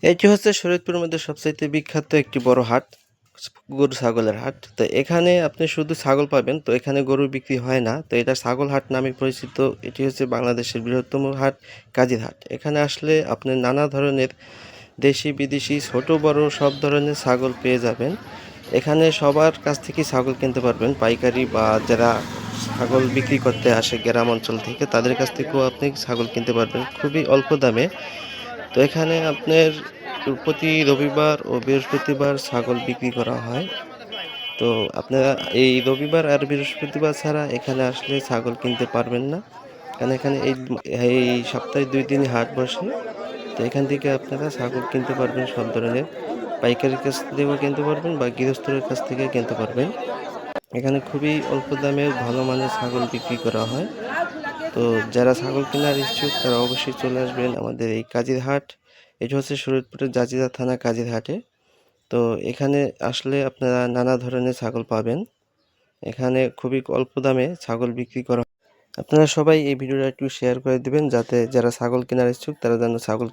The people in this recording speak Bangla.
এটি হচ্ছে শরীয়তপুরের মধ্যে সবচাইতে বিখ্যাত একটি বড় হাট, গরু ছাগলের হাট। তো এখানে আপনি শুধু ছাগল পাবেন, তো এখানে গরু বিক্রি হয় না। তো এটা ছাগল হাট নামে পরিচিত। এটি হচ্ছে বাংলাদেশের বৃহত্তম হাট, কাজীর হাট। এখানে আসলে আপনি নানা ধরনের দেশি বিদেশি ছোট বড় সব ধরনের ছাগল পেয়ে যাবেন। এখানে সবার কাছ থেকেই ছাগল কিনতে পারবেন, পাইকারি বা যারা ছাগল বিক্রি করতে আসে গ্রাম অঞ্চল থেকে তাদের কাছ থেকেও আপনি ছাগল কিনতে পারবেন খুবই অল্প দামে। তো এখানে আপনার প্রতি রবিবার ও বৃহস্পতিবার ছাগল বিক্রি করা হয়। তো আপনারা এই রবিবার আর বৃহস্পতিবার ছাড়া এখানে আসলে ছাগল কিনতে পারবেন না, কারণ এখানে এই সপ্তাহে 2 দিন হাট বসে। তো এখান থেকে আপনারা ছাগল কিনতে পারবেন সব ধরনের, পাইকারির কাছ থেকেও কিনতে পারবেন বা গৃহস্থের কাছ থেকে কিনতে পারবেন। এখানে খুবই অল্প দামে ভালো মানের ছাগল বিক্রি করা হয়। তো যারা ছাগল কেনার ইচ্ছুক তারা অবশ্যই চলে আসবেন আমাদের এই কাজীর হাট। এটা হচ্ছে শরীয়তপুরের জাজিরা থানা কাজীর হাটে। তো এখানে আসলে আপনারা নানা ধরনের ছাগল পাবেন। এখানে খুবই অল্প দামে ছাগল বিক্রি করা হয়। আপনারা সবাই এই ভিডিওটা একটু শেয়ার করে দিবেন, যাতে যারা ছাগল কেনার ইচ্ছুক তারা যেন ছাগল